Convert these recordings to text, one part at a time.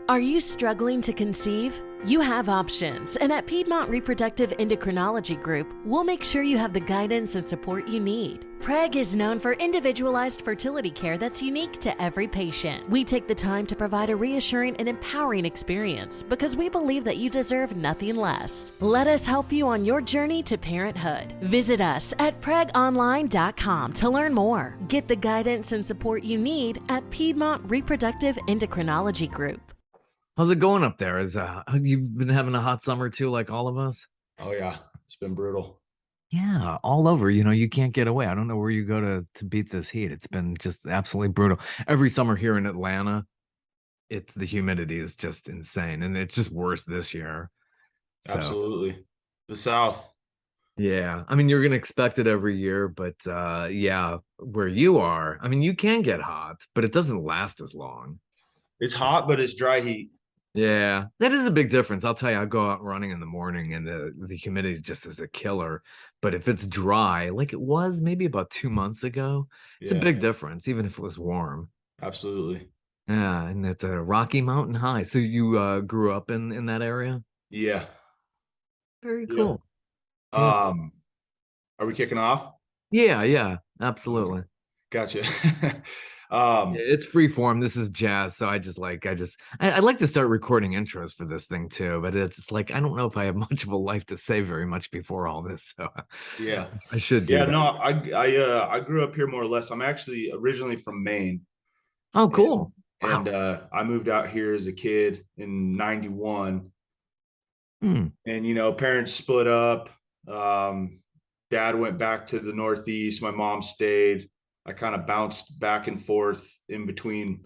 Are you struggling to conceive? You have options, and at Piedmont Reproductive Endocrinology Group, we'll make sure you have the guidance and support you need. PREG is known for individualized fertility care that's unique to every patient. We take the time to provide a reassuring and empowering experience because we believe that you deserve nothing less. Let us help you on your journey to parenthood. Visit us at pregonline.com to learn more. Get the guidance and support you need at Piedmont Reproductive Endocrinology Group. How's it going up there? You've been having a hot summer too, like all of us? Oh yeah, it's been brutal. Yeah, all over. You can't get away. I don't know where you go to beat this heat. It's been just absolutely brutal. Every summer here in Atlanta, the humidity is just insane, and it's just worse this year. So, absolutely. The South. Yeah, I mean, you're gonna expect it every year, but yeah, where you are, I mean, you can get hot, but it doesn't last as long. It's hot, but it's dry heat. Yeah, that is a big difference. I'll tell you, I go out running in the morning and the humidity just is a killer. But if it's dry, like it was maybe about 2 months ago, it's a big difference, even if it was warm. Absolutely. Yeah, and it's a Rocky Mountain High. So you grew up in that area? Yeah. Very cool. Yeah. Are we kicking off? Yeah, absolutely. Gotcha. It's free form. This is jazz, so I like to start recording intros for this thing too, but it's like I don't know if I have much of a life to say very much before all this, so yeah, I should do yeah. that. No, I grew up here more or less. I'm actually originally from Maine. Oh, cool. And I moved out here as a kid in '91. And parents split up. Dad went back to the Northeast. My mom stayed. I kind of bounced back and forth in between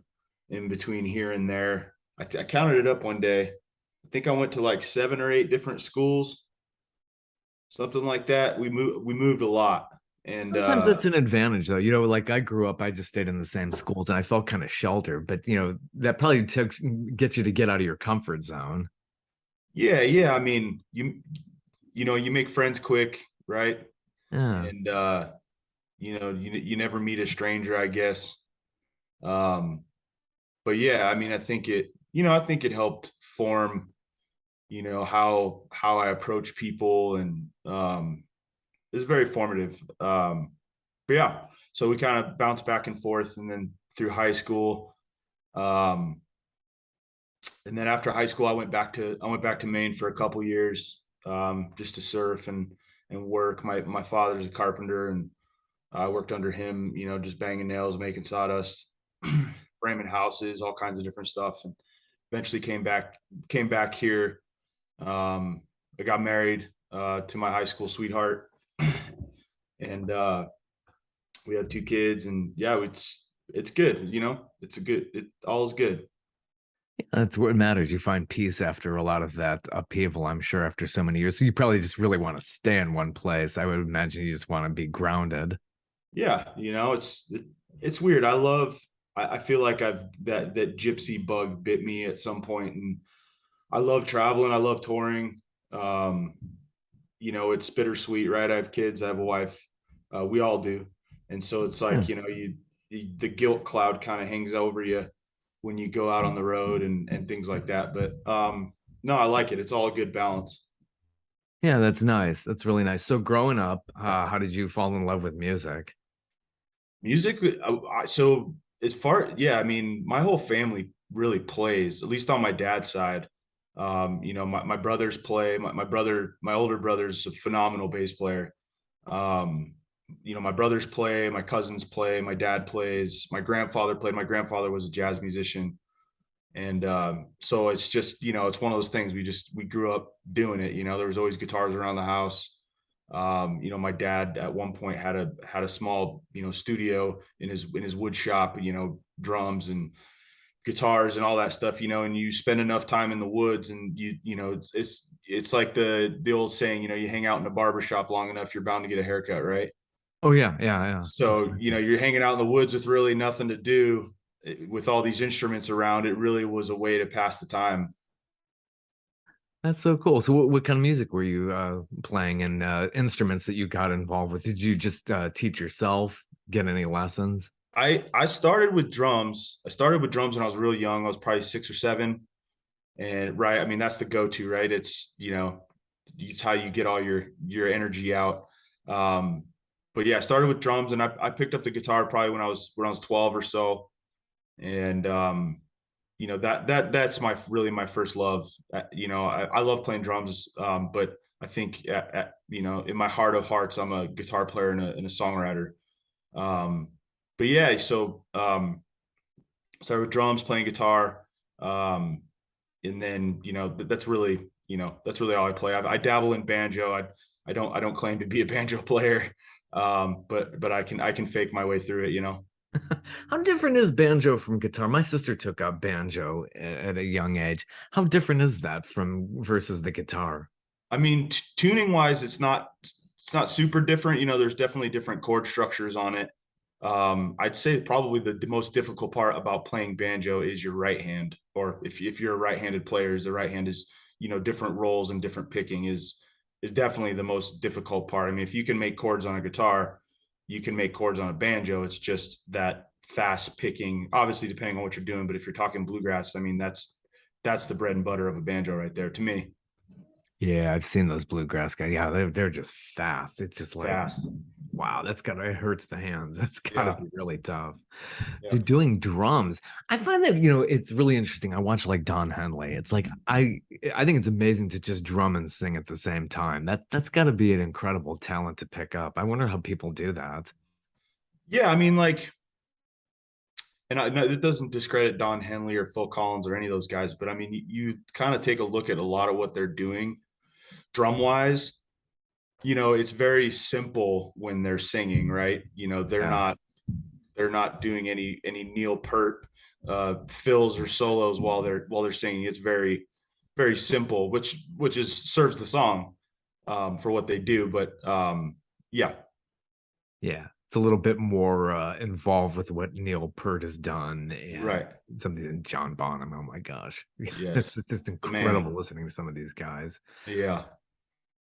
here and there. I counted it up one day. I think I went to like 7 or 8 different schools, something like that. We moved a lot. And sometimes that's an advantage though. Like I grew up, I just stayed in the same schools and I felt kind of sheltered, but that probably gets you to get out of your comfort zone. Yeah. I mean, you make friends quick, right? Yeah. And you never meet a stranger, I guess. But yeah, I mean, I think it helped form, how I approach people, and it's very formative. But yeah, so we kind of bounced back and forth, and then through high school, and then after high school, I went back to Maine for a couple years, just to surf and work. My father's a carpenter, and I worked under him, just banging nails, making sawdust, framing houses, all kinds of different stuff. And eventually came back here. I got married to my high school sweetheart, and we have 2 kids. And yeah, it's good. All is good. That's what matters. You find peace after a lot of that upheaval, I'm sure, after so many years. So you probably just really want to stay in one place. I would imagine you just want to be grounded. Yeah, it's weird. I feel like that gypsy bug bit me at some point, and I love traveling. I love touring. It's bittersweet, right? I have kids. I have a wife. We all do, and so it's like the guilt cloud kind of hangs over you when you go out on the road and things like that. But no, I like it. It's all a good balance. Yeah, that's nice. That's really nice. So growing up, how did you fall in love with music? Music. So I mean, my whole family really plays, at least on my dad's side. My brothers play. My older brother's a phenomenal bass player. My brothers play, my cousins play, my dad plays, my grandfather played. My grandfather was a jazz musician. And so it's just, it's one of those things we grew up doing it. There was always guitars around the house. My dad at one point had a small, studio in his wood shop, drums and guitars and all that stuff, and you spend enough time in the woods, and it's like the old saying, you hang out in a barber shop long enough, you're bound to get a haircut, right? Oh yeah. So, you're hanging out in the woods with really nothing to do, with all these instruments around. It really was a way to pass the time. That's so cool. So what kind of music were you playing, and instruments that you got involved with? Did you just teach yourself, get any lessons? I started with drums. I started with drums when I was real young. I was probably 6 or 7. And right, I mean, that's the go-to, right? It's, it's how you get all your energy out. Um, but yeah, I started with drums, and I picked up the guitar probably when I was 12 or so. And that's my first love. I love playing drums, but I think in my heart of hearts, I'm a guitar player and a songwriter. Um, but yeah, so started with drums, playing guitar, um, and then that's really all I play. I dabble in banjo. I don't claim to be a banjo player, but I can fake my way through it. How different is banjo from guitar? My sister took up banjo at a young age. How different is that from versus the guitar? I mean, tuning wise, it's not super different. There's definitely different chord structures on it. I'd say probably the most difficult part about playing banjo is your right hand, or if you're a right-handed player, is the right hand is, different rolls and different picking is definitely the most difficult part. I mean, if you can make chords on a guitar, you can make chords on a banjo. It's just that fast picking, obviously depending on what you're doing. But if you're talking bluegrass, I mean, that's the bread and butter of a banjo right there to me. Yeah, I've seen those bluegrass guys. Yeah, they're just fast. It's just like, Fast. wow, it hurts the hands. That's gotta Yeah. be really tough. Yeah. So doing drums, I find that, it's really interesting. I watch like Don Henley. It's like I think it's amazing to just drum and sing at the same time. That's gotta be an incredible talent to pick up. I wonder how people do that. Yeah. I mean, like, and it doesn't discredit Don Henley or Phil Collins or any of those guys, but I mean, you kind of take a look at a lot of what they're doing drum wise. It's very simple when they're singing, right? They're Yeah. not doing any Neil Peart fills or solos while they're singing. It's very, very simple, which is serves the song for what they do. But yeah, Yeah. It's a little bit more involved with what Neil Peart has done and right. something in John Bonham. Oh my gosh. Yes, It's the man. incredible listening to some of these guys. Yeah.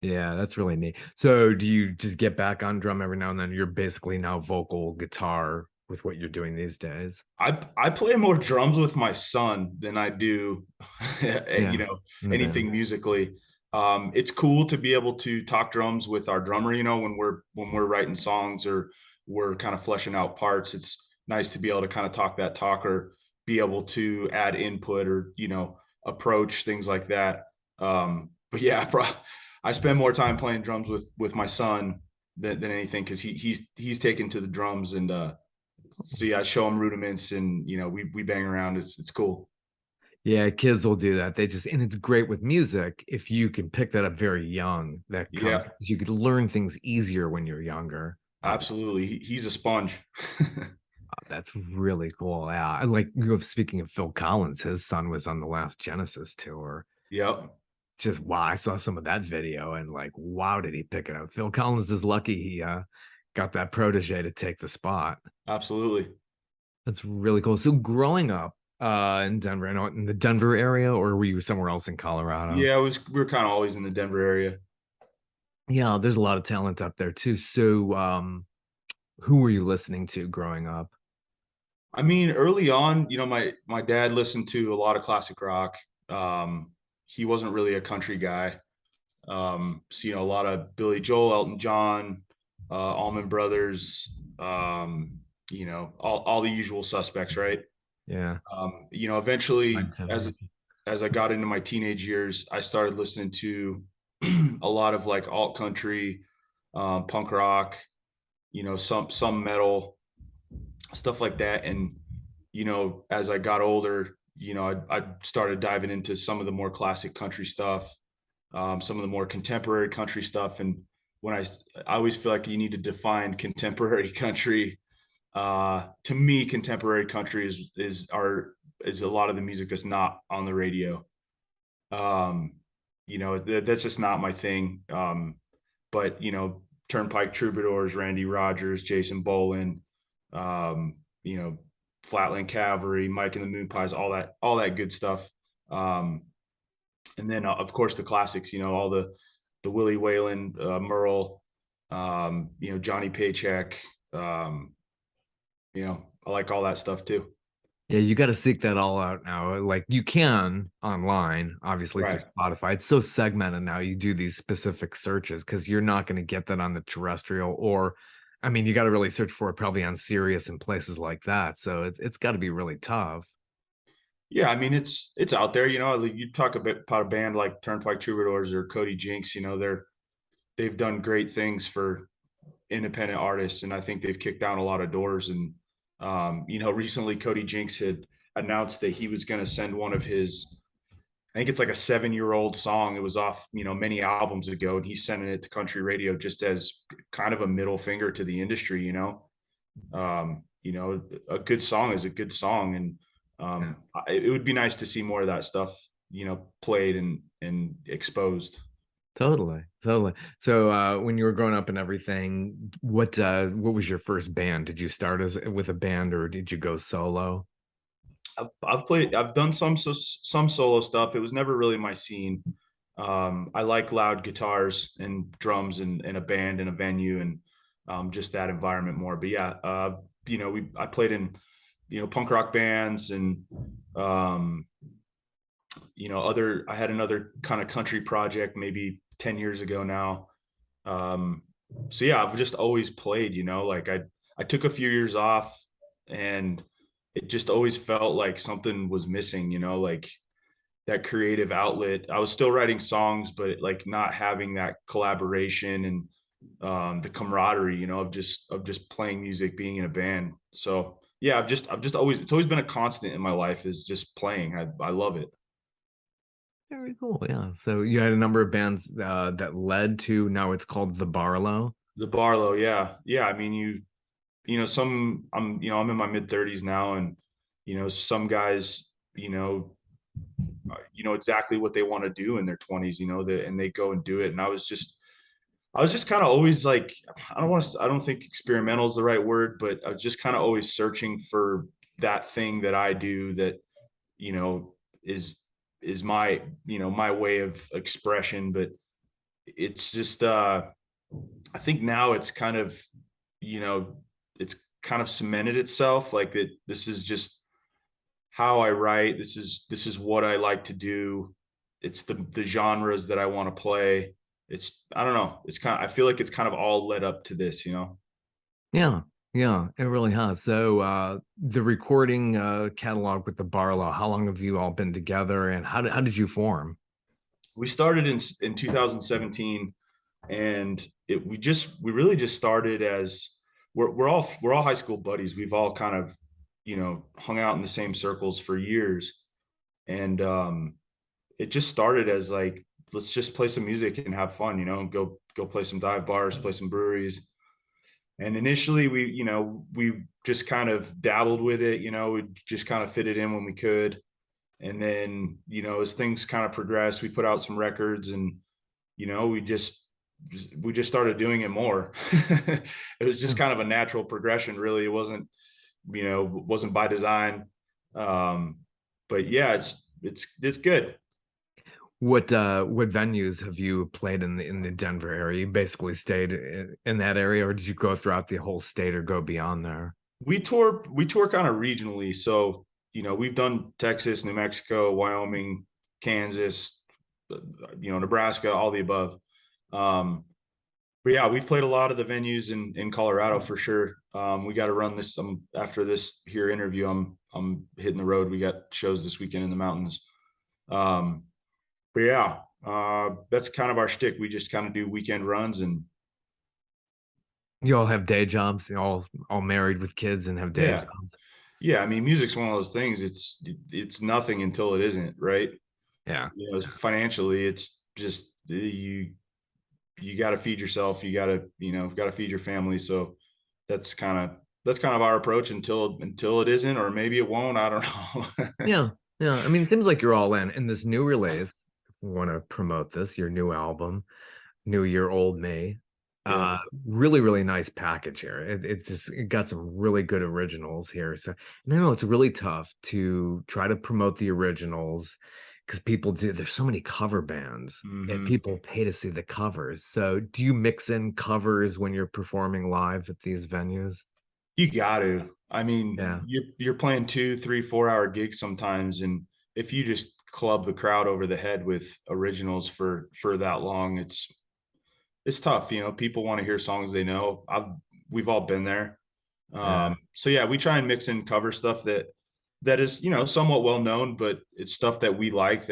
Yeah, that's really neat. So do you just get back on drum every now and then? You're basically now vocal guitar with what you're doing these days. I play more drums with my son than I do, Yeah, in the band. anything musically. It's cool to be able to talk drums with our drummer, when we're writing songs or we're kind of fleshing out parts. It's nice to be able to kind of talk that talk, or be able to add input, or, approach things like that. But yeah, I spend more time playing drums with my son than anything, because he's taken to the drums. And so yeah, I show them rudiments, and we bang around. It's cool. Yeah, kids will do that. And it's great with music if you can pick that up very young. Yeah, You could learn things easier when you're younger. absolutely. He's a sponge. That's really cool. Yeah, speaking of Phil Collins, his son was on the last Genesis tour. Yep, Just wow, I saw some of that video and like, wow, did he pick it up? Phil Collins is lucky he got that protege to take the spot. absolutely. That's really cool. So growing up in Denver, I know in the Denver area, or were you somewhere else in Colorado? Yeah, we were kind of always in the Denver area. Yeah, there's a lot of talent up there too. So who were you listening to growing up? I mean, early on, my dad listened to a lot of classic rock. He wasn't really a country guy. So a lot of Billy Joel, Elton John, Allman Brothers, all the usual suspects, right? Yeah. Eventually, Mine too. as I got into my teenage years, I started listening to a lot of like alt country, punk rock, some metal, stuff like that. And as I got older, I started diving into some of the more classic country stuff, some of the more contemporary country stuff. And when I always feel like you need to define contemporary country. To me, contemporary country is a lot of the music that's not on the radio. Um, that's just not my thing. But Turnpike Troubadours, Randy Rogers, Jason Boland, um, you know, Flatland Cavalry, Mike and the Moon Pies, all that good stuff. Um, and then of course the classics, all the Willie Whalen, Merle, Johnny Paycheck. I like all that stuff too. Yeah, you got to seek that all out now. Like you can online, obviously through Right. Spotify. It's so segmented now. You do these specific searches because you're not going to get that on the terrestrial. Or, I mean, you got to really search for it probably on Sirius and places like that. So it's got to be really tough. Yeah, I mean it's out there. You know, like, you talk a bit about a band like Turnpike Troubadours or Cody Jinks. You know, they've done great things for independent artists, and I think they've kicked down a lot of doors. And you know, recently Cody Jinks had announced that he was going to send one of his, I think it's like a 7-year-old song. It was off, you know, many albums ago, and he's sending it to country radio just as kind of a middle finger to the industry. You know, a good song is a good song, and Yeah. it would be nice to see more of that stuff, you know, played and exposed. Totally, totally. So when you were growing up and everything, what was your first band? Did you start as with a band or did you go solo? I've done some solo stuff. It was never really my scene. I like loud guitars and drums and a band and a venue and just that environment more. But yeah, you know, I played in, you know, punk rock bands and um, you know, I had another kind of country project maybe 10 years ago now. Um, so yeah, I've just always played, you know, like I took a few years off, and it just always felt like something was missing, you know, like that creative outlet. I was still writing songs, but like not having that collaboration and the camaraderie, you know, of just playing music, being in a band. So yeah, I've just always, it's always been a constant in my life is just playing. I love it. Very cool. Yeah. So you had a number of bands that led to now it's called the Barlow. The Barlow, yeah, yeah. I mean, you know, you know, I'm in my mid 30s now, and you know, some guys, you know exactly what they want to do in their 20s, you know, and they go and do it. And I was just kind of always like, I don't think experimental is the right word, but I was just kind of always searching for that thing that I do that, you know, is my, you know, my way of expression. But it's just I think now it's kind of, you know, it's kind of cemented itself like that. This is just how I write. This is what I like to do. It's the genres that I want to play. It's, I don't know. It's kind of, I feel like it's kind of all led up to this, you know. Yeah. Yeah, it really has. So the recording catalog with the Barlow, how long have you all been together and how did you form? We started in 2017, and we really just started as we're all high school buddies. We've all kind of, you know, hung out in the same circles for years. And it just started as like, let's just play some music and have fun, you know, and go play some dive bars, play some breweries. And initially you know, we just kind of dabbled with it, you know, we just kind of fit it in when we could. And then, you know, as things kind of progressed, we put out some records, and, you know, we just started doing it more. It was just kind of a natural progression, really. It wasn't, you know, wasn't by design. Um, but yeah, it's good. What venues have you played in the Denver area? You basically stayed in that area, or did you go throughout the whole state or go beyond there? We tour kind of regionally. So, you know, we've done Texas, New Mexico, Wyoming, Kansas, you know, Nebraska, all the above. Um, but yeah, we've played a lot of the venues in Colorado for sure. We got to run this after this here interview. I'm hitting the road. We got shows this weekend in the mountains. Um, but yeah, that's kind of our shtick. We just kind of do weekend runs, and You all have day jobs, you all married with kids and have day yeah, jobs. yeah. I mean, music's one of those things. It's nothing until it isn't, right? Yeah. You know, financially, it's just you got to feed yourself. You got to, you know, got to feed your family. So that's kind of our approach until it isn't, or maybe it won't. I don't know. Yeah. Yeah. I mean, it seems like you're all in this new release. Want to promote this, your new album, New Year Old Me. Yeah. Uh really, really nice package here. It got some really good originals here. So and I know it's really tough to try to promote the originals because people do there's so many cover bands and Hmm. people pay to see the covers. So do you mix in covers when you're performing live at these venues? You got to. I mean, Yeah. you're playing 2, 3, 4 hour gigs sometimes, and if you just club the crowd over the head with originals for that long, it's tough. You know, people want to hear songs they know. We've all been there. Yeah. So yeah, we try and mix in cover stuff that is, you know, somewhat well known, but it's stuff that we like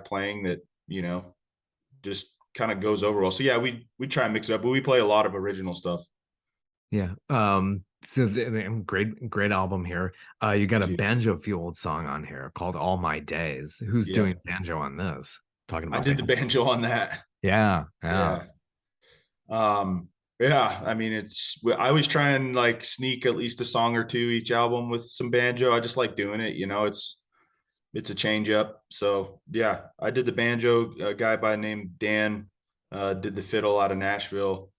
playing that, you know, just kind of goes over well. So yeah, we try and mix it up, but we play a lot of original stuff. Yeah. So great album here. You got Thank a you. banjo fueled song on here called All My Days. Who's Yeah. doing banjo on this? Talking I about did the banjo. banjo on that. Yeah, yeah. Yeah. Yeah, I mean, I always try and like sneak at least a song or two each album with some banjo. I just like doing it, you know, it's a change up. So yeah, I did the banjo. A guy by the name Dan did the fiddle out of Nashville.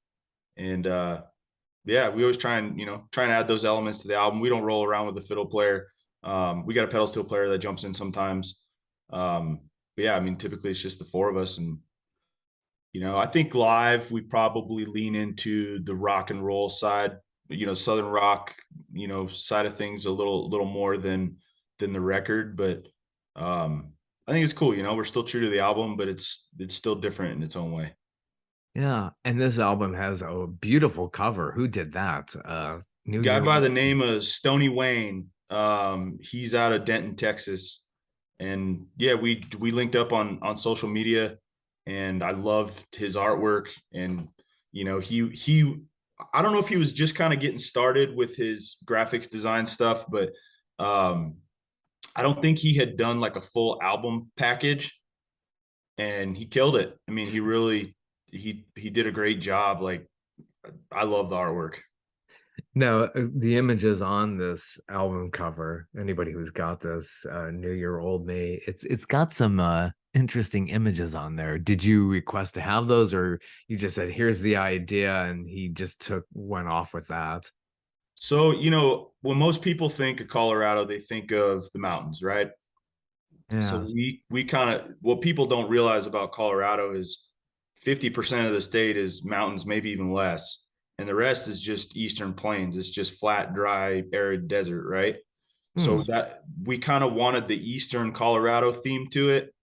And yeah, we always try and, you know, try and add those elements to the album. We don't roll around with a fiddle player. We got a pedal steel player that jumps in sometimes. But yeah, I mean, typically it's just the four of us. And you know, I think live we probably lean into the rock and roll side, you know, southern rock, you know, side of things a little more than the record, but I think it's cool, you know, we're still true to the album, but it's still different in its own way. Yeah. And this album has a beautiful cover. Who did that? New Guy Year. by the name of Stony Wayne. He's out of Denton, Texas. And yeah, we linked up on social media, and I loved his artwork. And you know, he I don't know if he was just kind of getting started with his graphics design stuff, but um I don't think he had done like a full album package, and he killed it. I mean, he really he did a great job. Like I love the artwork. No, the images on this album cover, anybody who's got this, New Year Old Me, it's got some interesting images on there. Did you request to have those, or you just said, here's the idea, and he just went off with that? So, you know, when most people think of Colorado, they think of the mountains, right? So Yeah. we kind of what people don't realize about Colorado is 50% of the state is mountains, maybe even less. And the rest is just eastern plains. It's just flat, dry, arid desert, right? Hmm. So that we kind of wanted the eastern Colorado theme to it.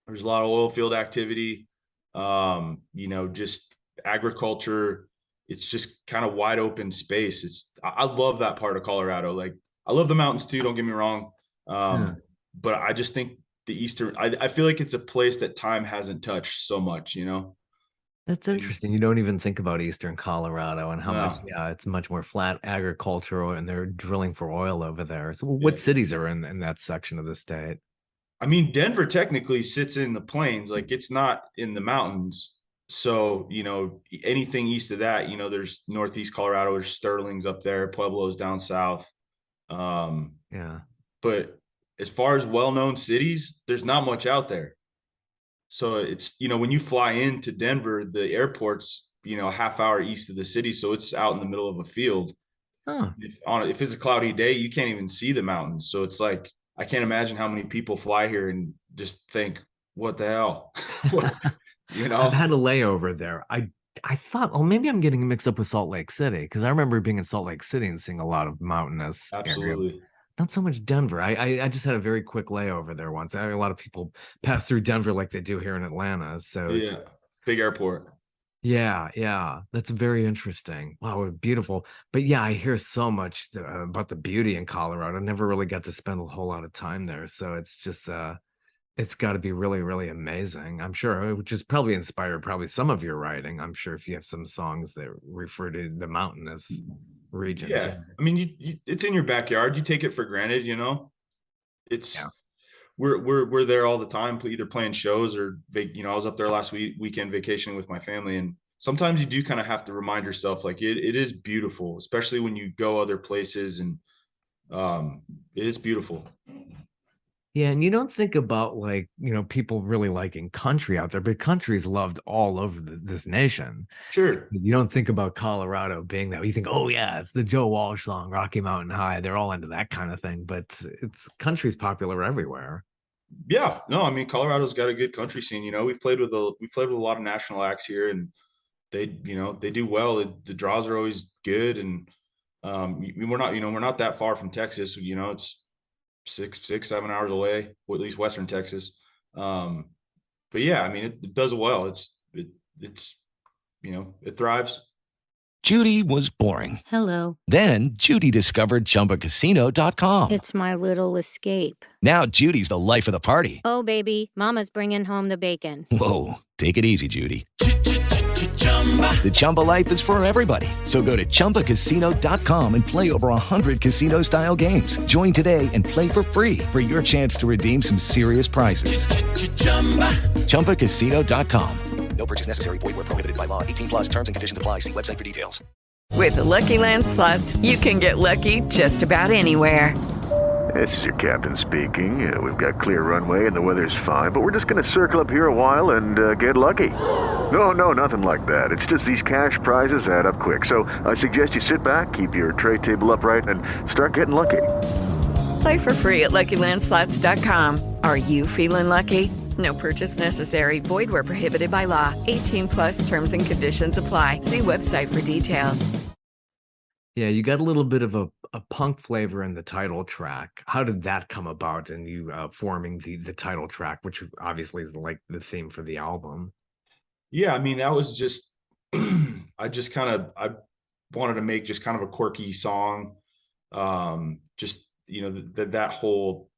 There's a lot of oil field activity, you know, just agriculture. It's just kind of wide open space. I love that part of Colorado. Like I love the mountains too, don't get me wrong. Yeah. But I just think the eastern I feel like it's a place that time hasn't touched so much, you know. That's And interesting. You don't even think about Eastern Colorado and how much, no, yeah, it's much more flat agricultural and they're drilling for oil over there. So yeah. what cities are in that section of the state? I mean, Denver technically sits in the plains, like it's not in the mountains. So, you know, anything east of that, you know, there's Northeast Colorado, there's Sterling's up there, Pueblo's down south. Um, Yeah. but as far as well-known cities, there's not much out there. So it's, you know, when you fly into Denver, the airport's, you know, a half hour east of the city. So it's out in the middle of a field. Oh, If it's a cloudy day, you can't even see the mountains. So it's like I can't imagine how many people fly here and just think, what the hell? You I've know? had a layover there. I thought, oh, maybe I'm getting mixed up with Salt Lake City because I remember being in Salt Lake City and seeing a lot of mountainous area. Absolutely. Not so much Denver. I just had a very quick layover there once. A lot of people pass through Denver like they do here in Atlanta. So it's Yeah. Big airport. yeah, yeah. That's very interesting. Wow, beautiful. But yeah, I hear so much about the beauty in Colorado. I never really got to spend a whole lot of time there. So it's just it's got to be really, really amazing. I'm sure, which is probably inspired probably some of your writing. I'm sure if you have some songs that refer to the mountainous regions. Yeah. I mean, it's in your backyard. You take it for granted, you know? Yeah. It's we're there all the time, either playing shows or you know, I was up there last weekend vacationing with my family, and sometimes you do kind of have to remind yourself like it is beautiful, especially when you go other places, and it is beautiful. Yeah, and you don't think about like, people really liking country out there, but country's loved all over this nation. Sure. You don't think about Colorado being that. You think, oh yeah, it's the Joe Walsh song, Rocky Mountain High. They're all into that kind of thing, but it's country's popular everywhere. Yeah, no, I mean Colorado's got a good country scene. You know, we played with a lot of national acts here, and they, you know, they do well. The draws are always good, and We're not that far from Texas. It's 7 hours away, or at least Western Texas. But yeah, I mean, it does well. It's it thrives. Judy was boring. Hello. Then Judy discovered ChumbaCasino.com. It's my little escape. Now Judy's the life of the party. Oh, baby, mama's bringing home the bacon. Whoa, take it easy, Judy. The Chumba life is for everybody. So go to ChumbaCasino.com and play over 100 casino-style games. Join today and play for free for your chance to redeem some serious prizes. ChumbaCasino.com. No purchase necessary. Void where prohibited by law. 18+ terms and conditions apply. See website for details. With the Lucky Land Slots, you can get lucky just about anywhere. This is your captain speaking. We've got clear runway and the weather's fine, but we're just going to circle up here a while and get lucky. No, nothing like that. It's just these cash prizes add up quick. So I suggest you sit back, keep your tray table upright, and start getting lucky. Play for free at LuckyLandSlots.com. Are you feeling lucky? No purchase necessary. Void where prohibited by law. 18+ terms and conditions apply. See website for details. Yeah, you got a little bit of a punk flavor in the title track. How did that come about in you forming the title track, which obviously is like the theme for the album? Yeah, I mean, that was just I wanted to make just kind of a quirky song. Just that whole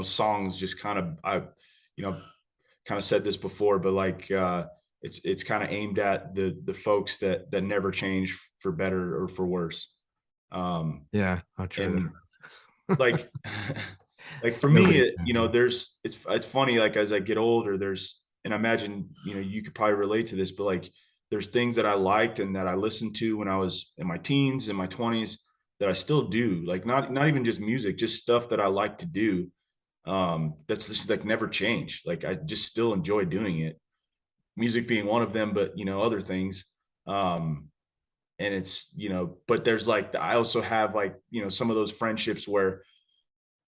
songs just kind of kind of said this before, but like it's kind of aimed at the folks that never change for better or for worse. Yeah, how true. Like like for me, it's funny, like as I get older, and I imagine you could probably relate to this, but like there's things that I liked and that I listened to when I was in my teens, in my 20s, that I still do, like not even just music, just stuff that I like to do. That's just like never changed. Like I just still enjoy doing it, music being one of them, but other things. And it's but there's like I also have like some of those friendships where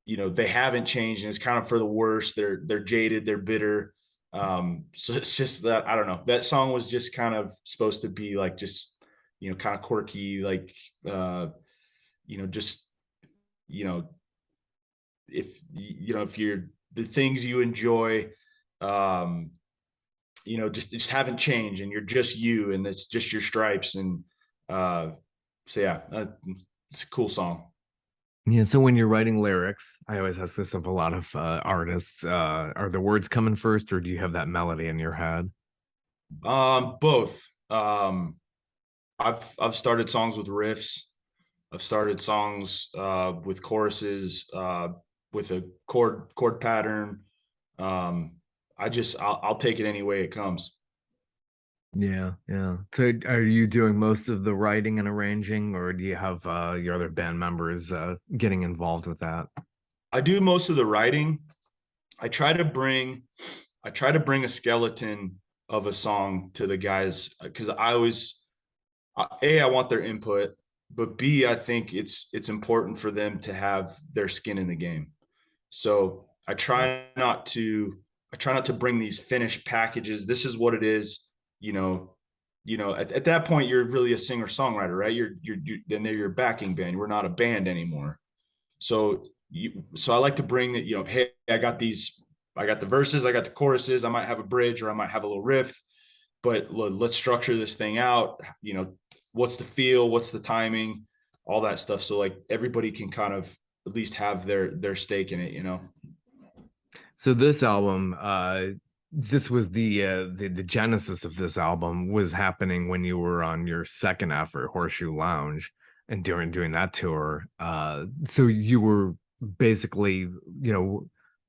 they haven't changed and it's kind of for the worse. They're jaded, they're bitter. So it's just that I don't know, that song was just kind of supposed to be like just kind of quirky, like just if you're the things you enjoy just haven't changed and you're just you and it's just your stripes. And so yeah, it's a cool song. Yeah, so when you're writing lyrics, I always ask this of a lot of artists, are the words coming first or do you have that melody in your head? Both. I've started songs with riffs. I've started songs with choruses, with a chord pattern. I'll take it any way it comes. Yeah. So are you doing most of the writing and arranging, or do you have your other band members getting involved with that? I do most of the writing. I try to bring a skeleton of a song to the guys, because I want their input, but B, I think it's important for them to have their skin in the game. So I try not to bring these finished packages. This is what it is. At that point, you're really a singer songwriter, right? Then they're your backing band. We're not a band anymore. So I like to bring that, hey, I got the verses, I got the choruses, I might have a bridge or I might have a little riff, but let's structure this thing out. What's the feel, what's the timing, all that stuff. So like everybody can kind of at least have their stake in it, So this album, this was the genesis of this album was happening when you were on your second effort, Horseshoe Lounge, and doing that tour. So you were basically,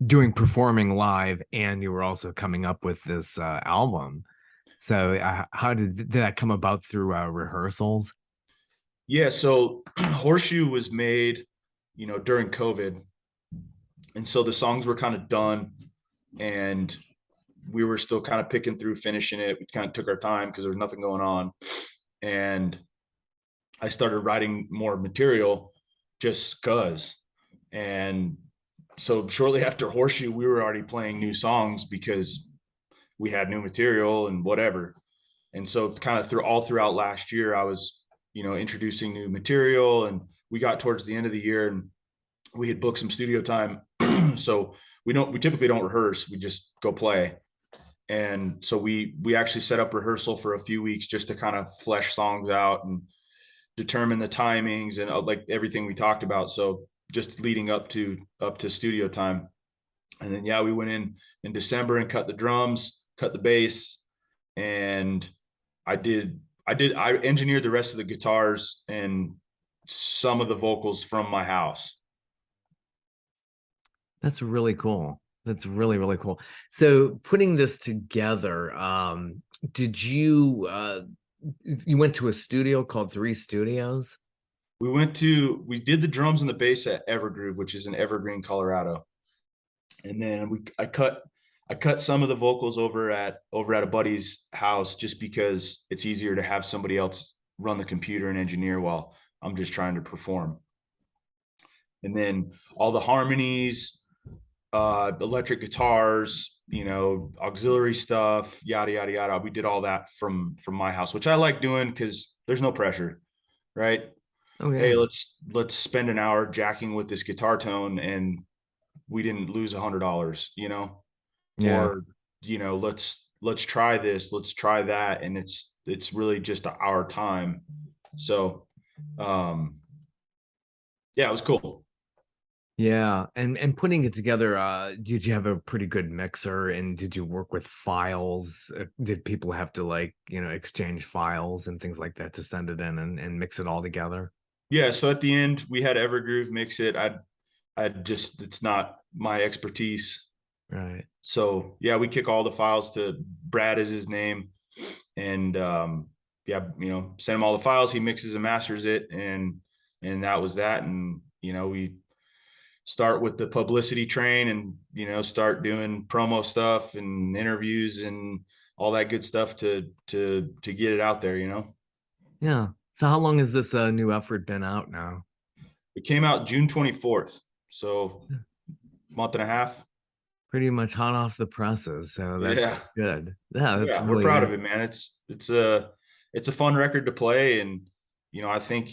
doing performing live, and you were also coming up with this album. So how did that come about? Through rehearsals? Yeah. So Horseshoe was made, during COVID. And so the songs were kind of done and we were still kind of picking through, finishing it. We kind of took our time because there was nothing going on. And I started writing more material just cause. And so shortly after Horseshoe, we were already playing new songs because we had new material and whatever. And so kind of throughout last year, I was introducing new material. And we got towards the end of the year and we had booked some studio time. So we typically don't rehearse, we just go play. And so we actually set up rehearsal for a few weeks just to kind of flesh songs out and determine the timings and like everything we talked about. So just leading up to studio time. And then, we went in December and cut the drums, cut the bass. And I engineered the rest of the guitars and some of the vocals from my house. That's really cool. That's really, really cool. So putting this together, did you went to a studio called 3 Studios? We did the drums and the bass at Evergroove, which is in Evergreen, Colorado. And then I cut some of the vocals over at a buddy's house, just because it's easier to have somebody else run the computer and engineer while I'm just trying to perform. And then all the harmonies, electric guitars, auxiliary stuff, yada, yada, yada. We did all that from my house, which I like doing because there's no pressure, right? Oh, yeah. Hey, let's spend an hour jacking with this guitar tone and we didn't lose $100, Yeah. or, let's try this, let's try that. And it's really just our time. So, it was cool. Yeah. And putting it together, did you have a pretty good mixer, and did you work with files? Did people have to exchange files and things like that to send it in and mix it all together? Yeah. So at the end we had Evergroove mix it. It's not my expertise. Right. So we kick all the files to Brad, is his name. And, send him all the files. He mixes and masters it. And that was that. And, we start with the publicity train and, start doing promo stuff and interviews and all that good stuff to get it out there, Yeah. So how long has this new effort been out now? It came out June 24th. So month and a half. Pretty much hot off the presses. So that's good. Yeah. That's we're proud of it, man. It's a fun record to play. And, I think,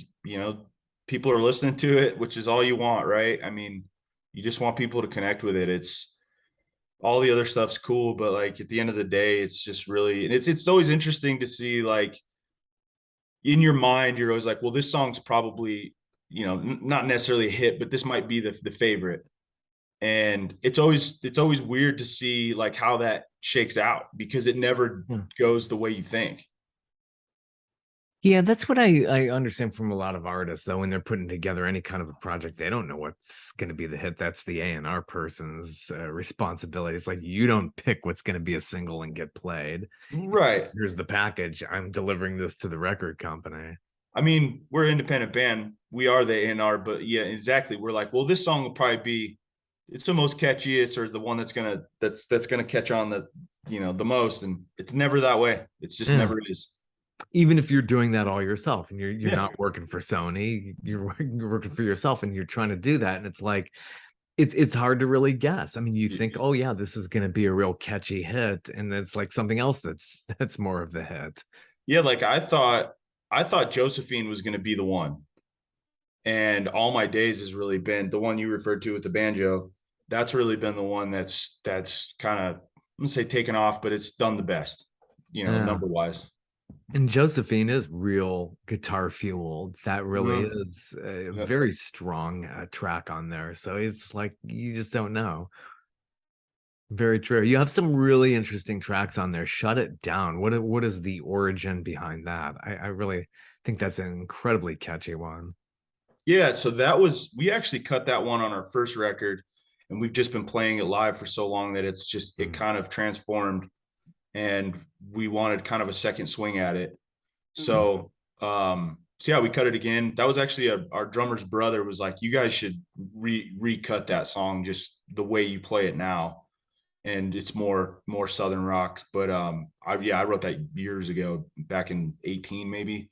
people are listening to it, which is all you want, right? I mean, you just want people to connect with it. It's all the other stuff's cool, but like at the end of the day, it's just really, and it's always interesting to see, like, in your mind, you're always like, well, this song's probably, not necessarily a hit, but this might be the favorite. And it's always weird to see like how that shakes out, because it never goes the way you think. Yeah, that's what I understand from a lot of artists, though. When they're putting together any kind of a project, they don't know what's going to be the hit. That's the A&R person's responsibility. It's like, you don't pick what's going to be a single and get played. Right. Here's the package. I'm delivering this to the record company. I mean, we're an independent band. We are the A&R, but yeah, exactly. We're like, well, this song will probably be, it's the most catchiest, or the one that's gonna catch on the most. And it's never that way. It's just never is. Even if you're doing that all yourself and you're not working for Sony, you're working for yourself, and you're trying to do that. And it's like, it's hard to really guess. I mean, you think, oh yeah, this is going to be a real catchy hit. And it's like something else that's more of the hit. Yeah. Like I thought Josephine was going to be the one. And All My Days has really been the one you referred to with the banjo. That's really been the one that's kind of, I'm gonna say taken off, but it's done the best, number wise. And Josephine is real guitar fueled. That really is a very strong track on there. So it's like, you just don't know. Very true. You have some really interesting tracks on there. Shut It Down. What is the origin behind that? I really think that's an incredibly catchy one. Yeah. So we actually cut that one on our first record, and we've just been playing it live for so long that it's just, it kind of transformed, and we wanted kind of a second swing at it. So, we cut it again. That was actually our drummer's brother was like, you guys should recut that song just the way you play it now. And it's more Southern rock. But I wrote that years ago, back in 2018, maybe.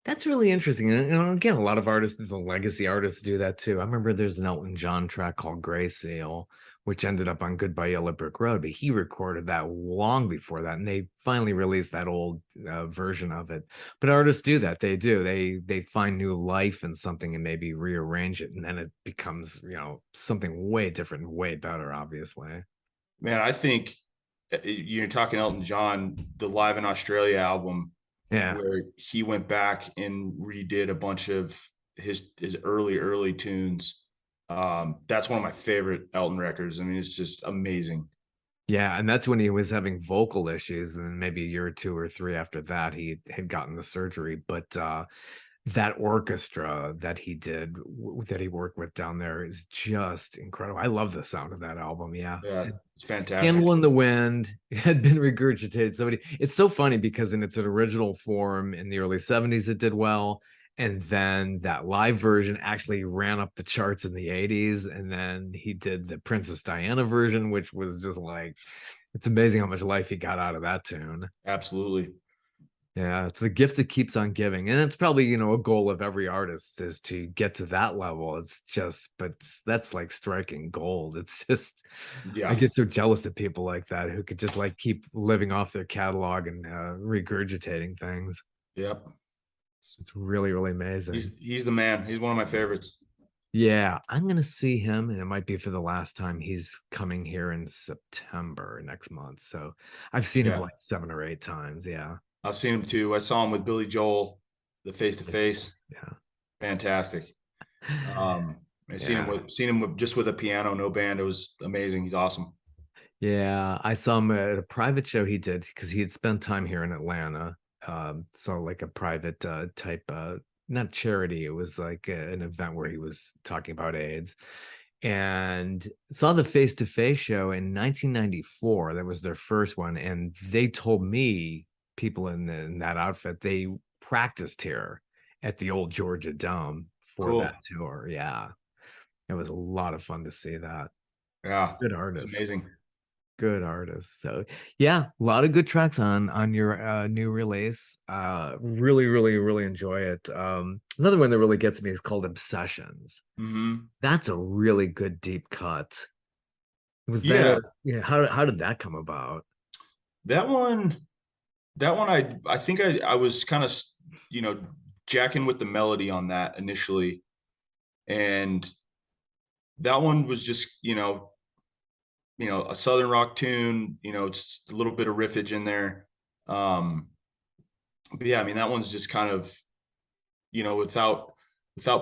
That's really interesting. And again, a lot of artists, the legacy artists, do that too. I remember there's an Elton John track called Gray Seal, which ended up on Goodbye Yellow Brick Road, but he recorded that long before that, and they finally released that old version of it. But artists do that. They find new life in something and maybe rearrange it, and then it becomes, something way different and way better, obviously. Man, I think you're talking Elton John, the Live in Australia album, Yeah. where he went back and redid a bunch of his early tunes. That's one of my favorite Elton records. I mean, it's just amazing. Yeah, and that's when he was having vocal issues, and then maybe a year or two or three after that, he had gotten the surgery. But that orchestra that he did, that he worked with down there, is just incredible. I love the sound of that album. Yeah. Yeah, it's fantastic. Candle in the Wind had been regurgitated. It's so funny because in its original form in the early 70s, it did well. And then that live version actually ran up the charts in the 80s. And then he did the Princess Diana version, which was just like, it's amazing how much life he got out of that tune. Absolutely. Yeah, it's the gift that keeps on giving. And it's probably, a goal of every artist is to get to that level. That's like striking gold. It's just, Yeah. I get so jealous of people like that who could just like keep living off their catalog and regurgitating things. Yep. It's really, really amazing. He's the man. He's one of my favorites. Yeah, I'm going to see him, and it might be for the last time. He's coming here in September next month. So I've seen him like 7 or 8 times. Yeah. I've seen him too. I saw him with Billy Joel, the face to face. Yeah. Fantastic. Seen him with just with a piano, no band. It was amazing. He's awesome. Yeah, I saw him at a private show he did because he had spent time here in Atlanta. So like a private type, not charity. It was like an event where he was talking about AIDS, and saw the face-to-face show in 1994. That was their first one, and they told me, people in that outfit, they practiced here at the old Georgia Dome for that tour. Yeah, it was a lot of fun to see that. Yeah, good artist. Amazing. Good artist. So yeah, a lot of good tracks on your new release. Really, really, really enjoy it. Another one that really gets me is called Obsessions. Mm-hmm. That's a really good deep cut. Was that how did that come about? That one I think I was kind of jacking with the melody on that initially, and that one was just a Southern rock tune, just a little bit of riffage in there. But yeah, I mean, that one's just kind of, without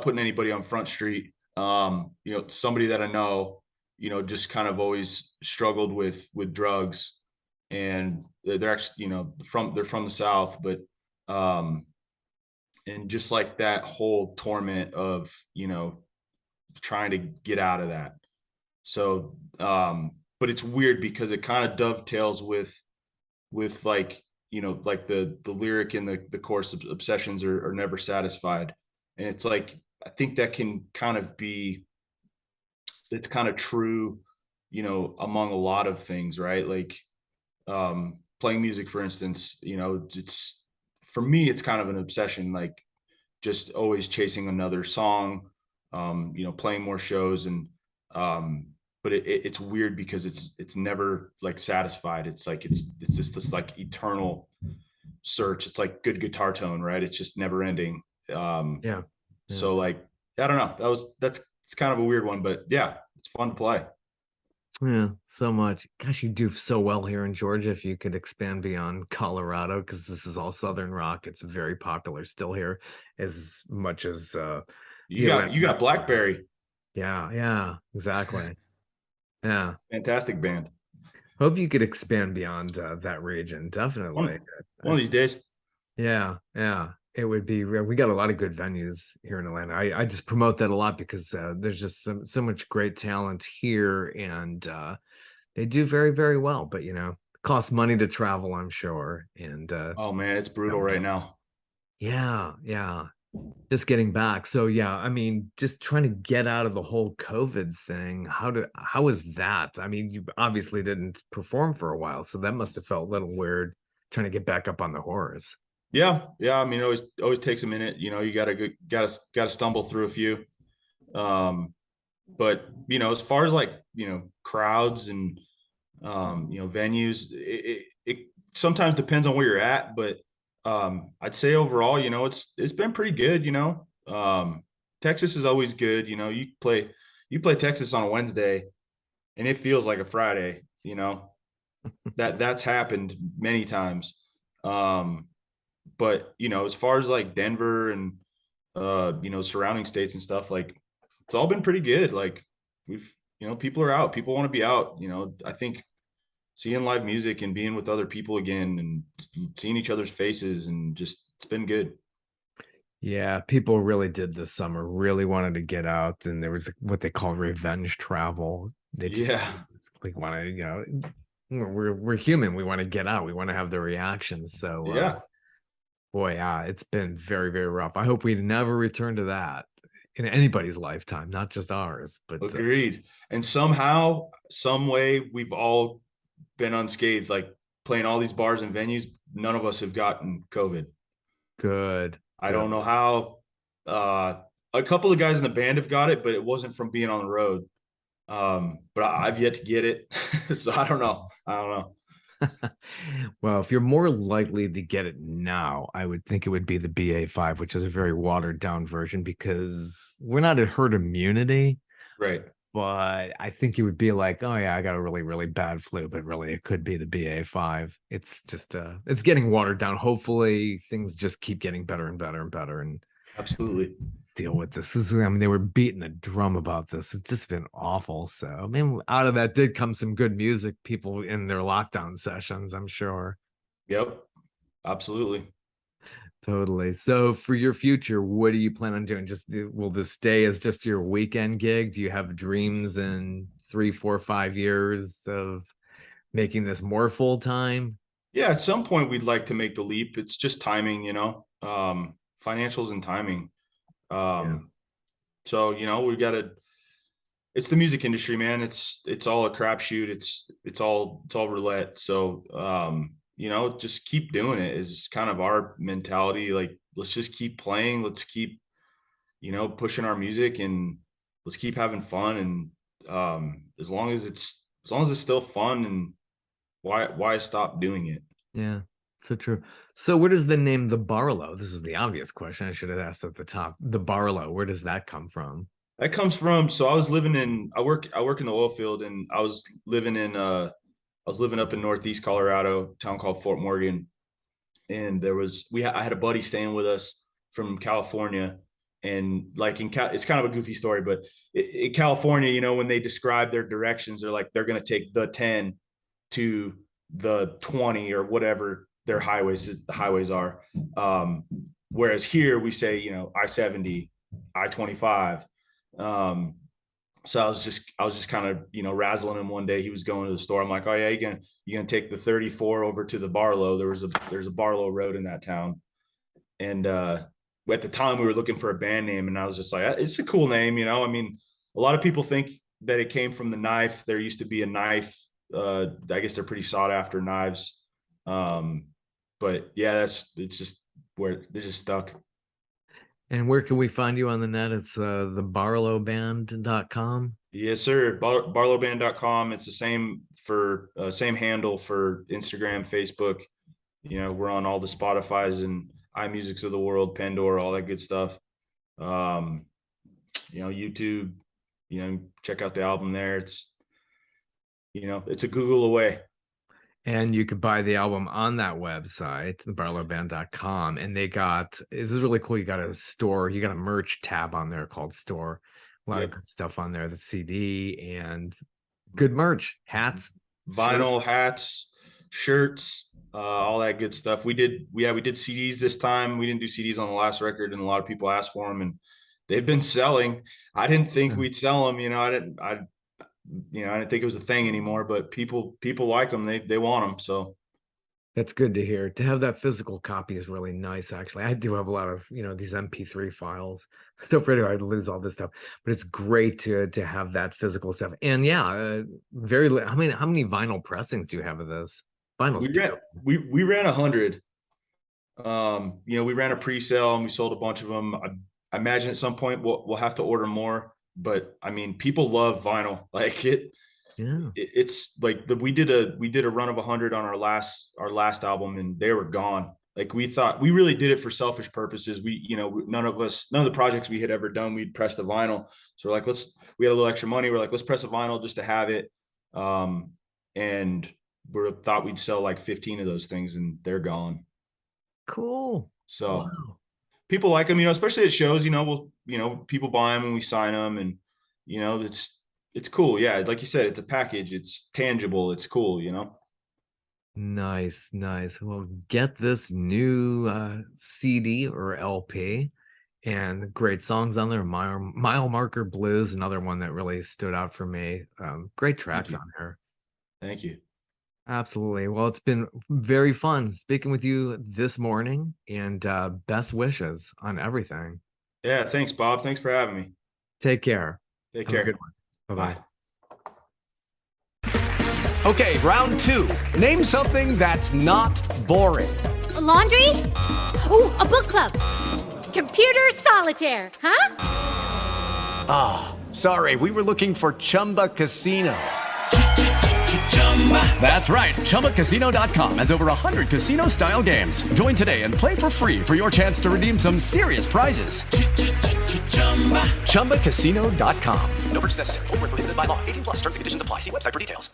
putting anybody on Front Street, somebody that I know, just kind of always struggled with drugs, and they're actually, they're from the South, but, and just like that whole torment of, trying to get out of that. So, but it's weird because it kind of dovetails with like, like the lyric in the chorus of obsessions are never satisfied. And it's like, I think that can kind of be, it's kind of true, among a lot of things, right? Like, playing music, for instance, it's, for me, it's kind of an obsession, like just always chasing another song, playing more shows, and, but it's weird because it's never like satisfied. It's like it's just this like eternal search. It's like good guitar tone, right? It's just never ending. Yeah. So like, I don't know. It's kind of a weird one, but yeah, it's fun to play. Yeah, so much. Gosh, you do so well here in Georgia. If you could expand beyond Colorado, because this is all Southern rock. It's very popular still here, as much as you got Blackberry. Yeah, exactly. Yeah, fantastic band. Hope you could expand beyond that region. Definitely one of these days. Yeah, it would be. We got a lot of good venues here in Atlanta. I just promote that a lot because there's just so much great talent here, and they do very, very well. But it costs money to travel, I'm sure. And oh man, it's brutal right now. Yeah. Just getting back. So yeah, I mean, just trying to get out of the whole COVID thing. How is that? I mean, you obviously didn't perform for a while, so that must have felt a little weird trying to get back up on the horse. Yeah. I mean, it always takes a minute. You gotta stumble through a few. But, as far as like, crowds and, venues, it sometimes depends on where you're at, but, I'd say overall, it's been pretty good, Texas is always good. You play Texas on a Wednesday and it feels like a Friday, that's happened many times. But, as far as like Denver and, surrounding states and stuff, like it's all been pretty good. Like we've, people are out, people want to be out, I think seeing live music and being with other people again and seeing each other's faces and just, it's been good. Yeah, people really did this summer, really wanted to get out, and there was what they call revenge travel. They just Yeah. like want to, we're human. We want to get out. We want to have the reactions. So Yeah. boy, it's been very, very rough. I hope we never return to that in anybody's lifetime, not just ours. But Agreed. And somehow, some way, we've all been unscathed. Like playing all these bars and venues, none of us have gotten COVID. good. I don't know how. A couple of guys in the band have got it, but it wasn't from being on the road. But I've yet to get it, so I don't know. Well, if you're more likely to get it now, I would think it would be the BA5, which is a very watered down version because we're not at herd immunity. Right. But I think it would be like, oh yeah, I got a really, really bad flu, but really it could be the BA5. It's just it's getting watered down. Hopefully things just keep getting better and better and better and Absolutely. deal with this. They were beating the drum about this. It's just been awful. So I mean, out of that did come some good music, people in their lockdown sessions, I'm sure. Yep. Absolutely. Totally. So for your future, what do you plan on doing? Will this stay as just your weekend gig? Do you have dreams in 3, 4, 5 years of making this more full time? Yeah. At some point, we'd like to make the leap. It's just timing, financials and timing. So, we've got to, it's the music industry, man. It's all a crapshoot. It's all roulette. So, just keep doing it is kind of our mentality. Like, let's just keep playing. Let's keep, pushing our music and let's keep having fun. And, as long as it's still fun, and why stop doing it? Yeah, so true. So where does the name the Barlow? This is the obvious question I should have asked at the top. The Barlow, where does that come from? That comes from, so I work in the oil field, and I was living up in Northeast Colorado, a town called Fort Morgan. And I had a buddy staying with us from California. And like it's kind of a goofy story, but in California, when they describe their directions, they're like, they're going to take the 10 to the 20 or whatever their highways are. Whereas here we say, I-70, I-25. So I was just kind of, razzling him one day. He was going to the store. I'm like, oh yeah, you're gonna take the 34 over to the Barlow. There's a Barlow road in that town. And at the time we were looking for a band name, and I was just like, it's a cool name, I mean, a lot of people think that it came from the knife. There used to be a knife. I guess they're pretty sought after knives. But yeah, it's just where they're just stuck. And where can we find you on the net? It's the barlowband.com. Yes, sir. Barlowband.com. It's the same same handle for Instagram, Facebook. We're on all the Spotify's and iMusics of the world, Pandora, all that good stuff. YouTube, check out the album there. It's a Google away. And you could buy the album on that website, thebarlowband.com. And this is really cool. You got a store, you got a merch tab on there called store. A lot of good stuff on there, the CD and good merch, hats, vinyl, hats, shirts, all that good stuff. We did CDs this time. We didn't do CDs on the last record, and a lot of people asked for them, and they've been selling. I didn't think we'd sell them. I didn't think it was a thing anymore, but people like them. They want them. So that's good to hear. To have that physical copy is really nice. Actually, I do have a lot of, these MP3 files. So afraid I'd lose all this stuff, but it's great to have that physical stuff. And yeah, how many vinyl pressings do you have of this? Vinyl. We ran 100. We ran a pre-sale and we sold a bunch of them. I imagine at some point we'll have to order more. but I mean, people love vinyl. Like it's like we did a run of 100 on our last album, and they were gone. Like we thought we really did it for selfish purposes. None of the projects we had ever done, we'd pressed a vinyl. So we're like, we had a little extra money. We're like, let's press a vinyl just to have it. And we thought we'd sell like 15 of those things, and they're gone. Cool. So people like them, especially at shows, people buy them and we sign them, and, it's cool. Yeah. Like you said, it's a package. It's tangible. It's cool, Nice. Well, get this new CD or LP, and great songs on there. Mile Marker Blues, another one that really stood out for me. Great tracks on here. Thank you. Absolutely. Well, it's been very fun speaking with you this morning, and best wishes on everything. Yeah. Thanks, Bob. Thanks for having me. Take care. Take care. Have a good one. Bye-bye. Okay, round 2. Name something that's not boring. A laundry? Ooh, a book club. Computer solitaire, huh? Ah, sorry, we were looking for Chumba Casino. That's right, ChumbaCasino.com has over 100 casino-style games. Join today and play for free for your chance to redeem some serious prizes. ChumbaCasino.com. No purchase necessary. Void where prohibited by law. 18+ terms and conditions apply. See website for details.